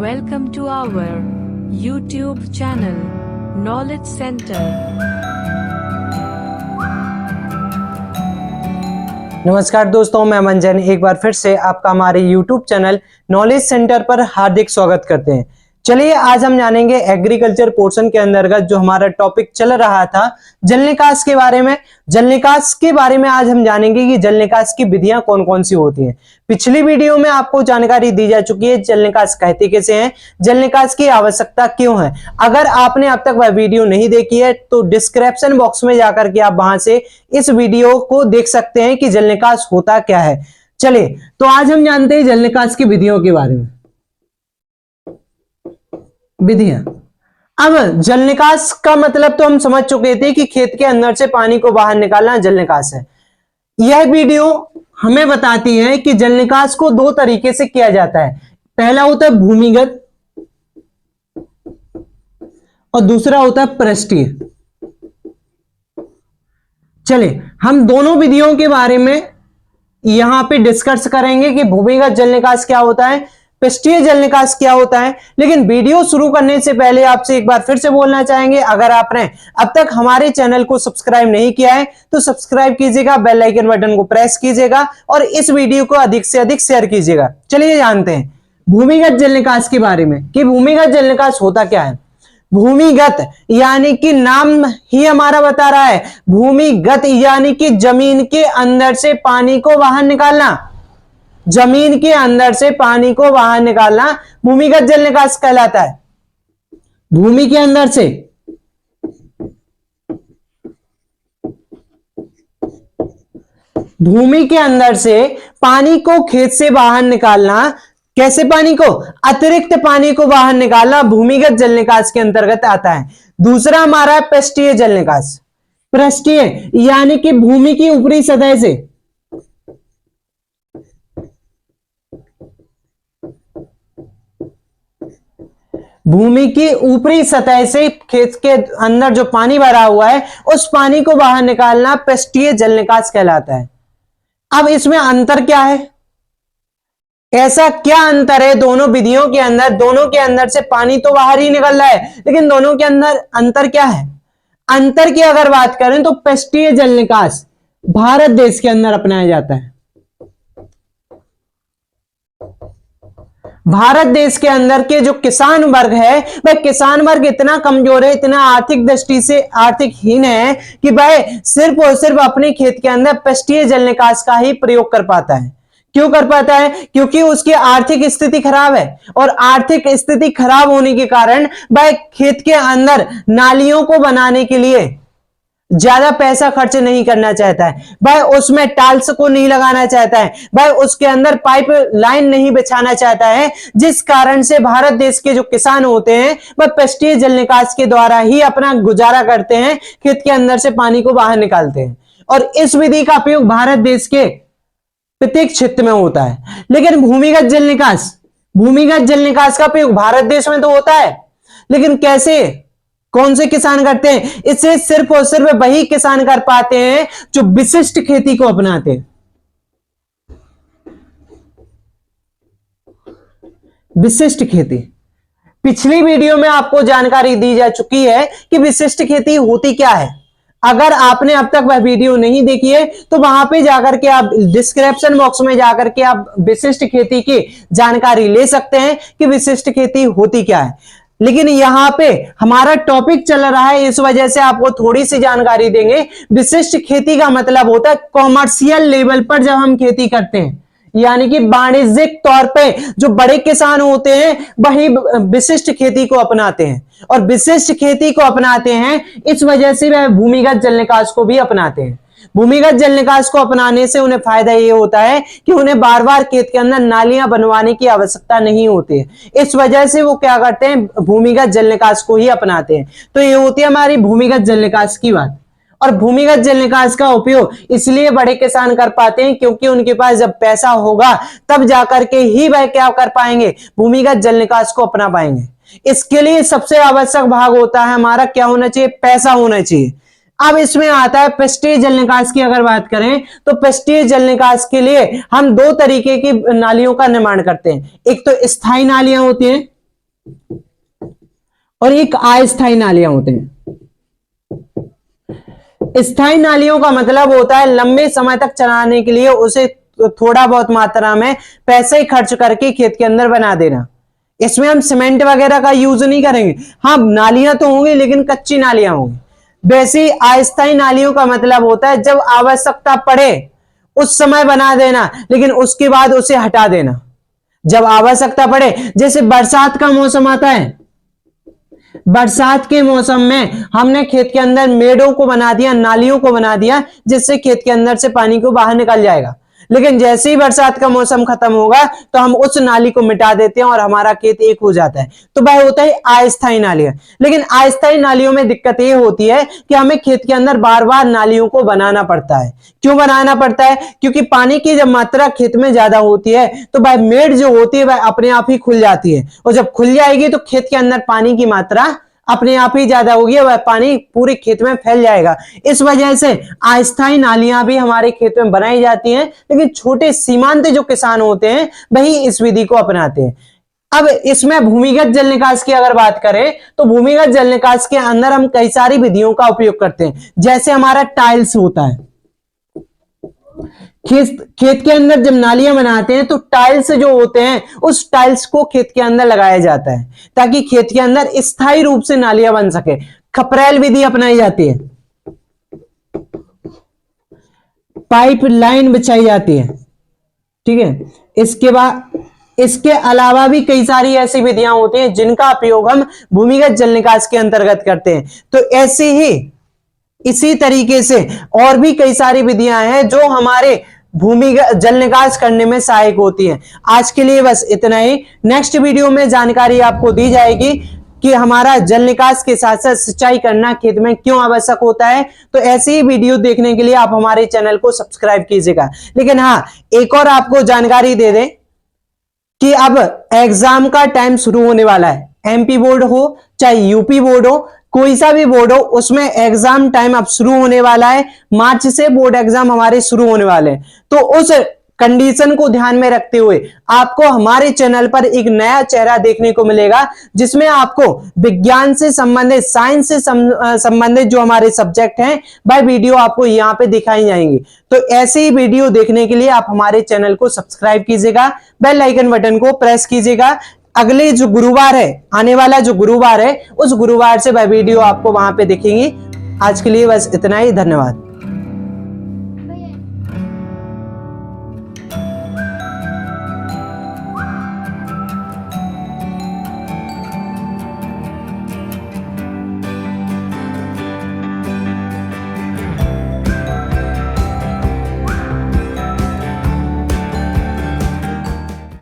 Welcome to our YouTube channel, Knowledge Center. नमस्कार दोस्तों, मैं मंजन एक बार फिर से आपका हमारे YouTube चैनल नॉलेज सेंटर पर हार्दिक स्वागत करते हैं। चलिए आज हम जानेंगे एग्रीकल्चर पोर्शन के अंतर्गत जो हमारा टॉपिक चल रहा था जल निकास के बारे में। जल निकास के बारे में आज हम जानेंगे कि जल निकास की विधियां कौन कौन सी होती हैं। पिछली वीडियो में आपको जानकारी दी जा चुकी है जल निकास कहते कैसे हैं, जल निकास की आवश्यकता क्यों है। अगर आपने अब तक वह वीडियो नहीं देखी है तो डिस्क्रिप्शन बॉक्स में जाकर के आप वहां से इस वीडियो को देख सकते हैं कि जल निकास होता क्या है। चलिए तो आज हम जानते हैं जल निकास की विधियों के बारे में। विधियां, अब जल निकास का मतलब तो हम समझ चुके थे कि खेत के अंदर से पानी को बाहर निकालना जल निकास है। यह वीडियो हमें बताती है कि जल निकास को दो तरीके से किया जाता है। पहला होता है भूमिगत और दूसरा होता है पृष्ठीय। चलिए हम दोनों विधियों के बारे में यहां पे डिस्कस करेंगे कि भूमिगत जल निकास क्या होता है, पृष्ठीय जल निकास क्या होता है। लेकिन वीडियो शुरू करने से पहले आपसे एक बार फिर से बोलना चाहेंगे, अगर आपने अब तक हमारे चैनल को सब्सक्राइब नहीं किया है तो सब्सक्राइब कीजिएगा, बेल आइकन बटन को प्रेस कीजिएगा और इस वीडियो को अधिक से अधिक शेयर कीजिएगा। चलिए जानते हैं भूमिगत जल निकास के बारे में कि भूमिगत जल निकास होता क्या है। भूमिगत यानी कि नाम ही हमारा बता रहा है, भूमिगत यानी कि जमीन के अंदर से पानी को बाहर निकालना। जमीन के अंदर से पानी को बाहर निकालना भूमिगत जल निकास कहलाता है। भूमि के अंदर से पानी को खेत से बाहर निकालना। कैसे पानी को? अतिरिक्त पानी को बाहर निकालना भूमिगत जल निकास के अंतर्गत आता है। दूसरा हमारा है पृष्ठीय जल निकास। पृष्ठीय यानी कि भूमि की ऊपरी सतह से भूमि की ऊपरी सतह से खेत के अंदर जो पानी भरा हुआ है उस पानी को बाहर निकालना पृष्ठीय जल निकास कहलाता है। अब इसमें अंतर क्या है? ऐसा क्या अंतर है दोनों विधियों के अंदर? दोनों के अंदर से पानी तो बाहर ही निकल रहा है, लेकिन दोनों के अंदर अंतर क्या है? अंतर की अगर बात करें तो पृष्ठीय जल निकास भारत देश के अंदर अपनाया जाता है। भारत देश के अंदर के जो किसान वर्ग है वह किसान वर्ग इतना कमजोर है, इतना आर्थिक दृष्टि से आर्थिकहीन है कि वह सिर्फ और सिर्फ अपने खेत के अंदर पृष्ठीय जल निकास का ही प्रयोग कर पाता है। क्यों कर पाता है? क्योंकि उसकी आर्थिक स्थिति खराब है और आर्थिक स्थिति खराब होने के कारण वह खेत के अंदर नालियों को बनाने के लिए ज्यादा पैसा खर्च नहीं करना चाहता है, वह उसमें टाइल्स को नहीं लगाना चाहता है, वह उसके अंदर पाइप लाइन नहीं बिछाना चाहता है, जिस कारण से भारत देश के जो किसान होते हैं वह पृष्ठीय जल निकास के द्वारा ही अपना गुजारा करते हैं, खेत के अंदर से पानी को बाहर निकालते हैं। और इस विधि का उपयोग भारत देश के प्रत्येक क्षेत्र में होता है। लेकिन भूमिगत जल निकास का उपयोग भारत देश में तो होता है, लेकिन कैसे, कौन से किसान करते हैं? इसे सिर्फ और सिर्फ वही किसान कर पाते हैं जो विशिष्ट खेती को अपनाते हैं। विशिष्ट खेती, पिछली वीडियो में आपको जानकारी दी जा चुकी है कि विशिष्ट खेती होती क्या है। अगर आपने अब तक वह वीडियो नहीं देखी है तो वहां पे जाकर के आप डिस्क्रिप्शन बॉक्स में जाकर के आप विशिष्ट खेती की जानकारी ले सकते हैं कि विशिष्ट खेती होती क्या है। लेकिन यहां पे हमारा टॉपिक चल रहा है, इस वजह से आपको थोड़ी सी जानकारी देंगे। विशिष्ट खेती का मतलब होता है कॉमर्शियल लेवल पर जब हम खेती करते हैं, यानी कि वाणिज्यिक तौर पे जो बड़े किसान होते हैं वही विशिष्ट खेती को अपनाते हैं। और विशिष्ट खेती को अपनाते हैं इस वजह से वह भूमिगत जल निकास को भी अपनाते हैं। भूमिगत जल निकास को अपनाने से उन्हें फायदा ये होता है कि उन्हें बार बार खेत के अंदर नालियां बनवाने की आवश्यकता नहीं होती है। इस वजह से वो क्या करते हैं, भूमिगत जल निकास को ही अपनाते हैं। तो ये होती है हमारी भूमिगत जल निकास की बात। और भूमिगत जल निकास का उपयोग इसलिए बड़े किसान कर पाते हैं क्योंकि उनके पास जब पैसा होगा तब जाकर के ही वह क्या कर पाएंगे, भूमिगत जल निकास को अपना पाएंगे। इसके लिए सबसे आवश्यक भाग होता है हमारा क्या होना चाहिए, पैसा होना चाहिए। अब इसमें आता है पृष्ठीय जल निकास की अगर बात करें तो पृष्ठीय जल निकास के लिए हम दो तरीके की नालियों का निर्माण करते हैं। एक तो स्थायी नालियां होती हैं और एक अस्थायी नालियां होते हैं। स्थायी नालियों का मतलब होता है लंबे समय तक चलाने के लिए उसे थोड़ा बहुत मात्रा में पैसे खर्च करके खेत के अंदर बना देना। इसमें हम सीमेंट वगैरह का यूज नहीं करेंगे। हाँ, नालियां तो होंगी लेकिन कच्ची नालियां होंगी। वैसी अस्थायी नालियों का मतलब होता है जब आवश्यकता पड़े उस समय बना देना, लेकिन उसके बाद उसे हटा देना जब आवश्यकता पड़े। जैसे बरसात का मौसम आता है, बरसात के मौसम में हमने खेत के अंदर मेड़ों को बना दिया, नालियों को बना दिया, जिससे खेत के अंदर से पानी को बाहर निकल जाएगा। लेकिन जैसे ही बरसात का मौसम खत्म होगा तो हम उस नाली को मिटा देते हैं और हमारा खेत एक हो जाता है। तो वह होता है अस्थायी नालियां। लेकिन अस्थायी नालियों में दिक्कत ये होती है कि हमें खेत के अंदर बार बार नालियों को बनाना पड़ता है। क्यों बनाना पड़ता है? क्योंकि पानी की जब मात्रा खेत में ज्यादा होती है तो वह मेड़ जो होती है वह अपने आप ही खुल जाती है, और जब खुल जाएगी तो खेत के अंदर पानी की मात्रा अपने आप ही ज्यादा होगी, वह पानी पूरे खेत में फैल जाएगा। इस वजह से अस्थायी नालियां भी हमारे खेत में बनाई जाती हैं, लेकिन छोटे सीमांत जो किसान होते हैं वही इस विधि को अपनाते हैं। अब इसमें भूमिगत जल निकास की अगर बात करें तो भूमिगत जल निकास के अंदर हम कई सारी विधियों का उपयोग करते हैं। जैसे हमारा टाइल्स होता है, खेत के अंदर जब नालियां बनाते हैं तो टाइल्स जो होते हैं उस टाइल्स को खेत के अंदर लगाया जाता है ताकि खेत के अंदर स्थायी रूप से नालियां बन सके। खपरेल विधि अपनाई जाती है, पाइप लाइन बिछाई जाती है, ठीक है। इसके अलावा भी कई सारी ऐसी विधियां होती हैं जिनका उपयोग हम भूमिगत जल निकास के अंतर्गत करते हैं। तो ऐसे ही इसी तरीके से और भी कई सारी विधियां हैं जो हमारे भूमिगत जल निकास करने में सहायक होती हैं। आज के लिए बस इतना ही। नेक्स्ट वीडियो में जानकारी आपको दी जाएगी कि हमारा जल निकास के साथ साथ सिंचाई करना खेत में क्यों आवश्यक होता है। तो ऐसी ही वीडियो देखने के लिए आप हमारे चैनल को सब्सक्राइब कीजिएगा। लेकिन हाँ, एक और आपको जानकारी दे दें कि अब एग्जाम का टाइम शुरू होने वाला है। एमपी बोर्ड हो चाहे यूपी बोर्ड हो, कोई सा भी बोर्ड हो, उसमें एग्जाम टाइम अब शुरू होने वाला है। मार्च से बोर्ड एग्जाम हमारे शुरू होने वाले हैं। तो उस कंडीशन को ध्यान में रखते हुए आपको हमारे चैनल पर एक नया चेहरा देखने को मिलेगा, जिसमें आपको विज्ञान से संबंधित, साइंस से संबंधित जो हमारे सब्जेक्ट हैं वह वीडियो आपको यहाँ पे दिखाई जाएंगी। तो ऐसे ही वीडियो देखने के लिए आप हमारे चैनल को सब्सक्राइब कीजिएगा, बेल आइकन बटन को प्रेस कीजिएगा। अगले जो गुरुवार है, आने वाला जो गुरुवार है, उस गुरुवार से वह वीडियो आपको वहां पे दिखेंगी। आज के लिए बस इतना ही। धन्यवाद।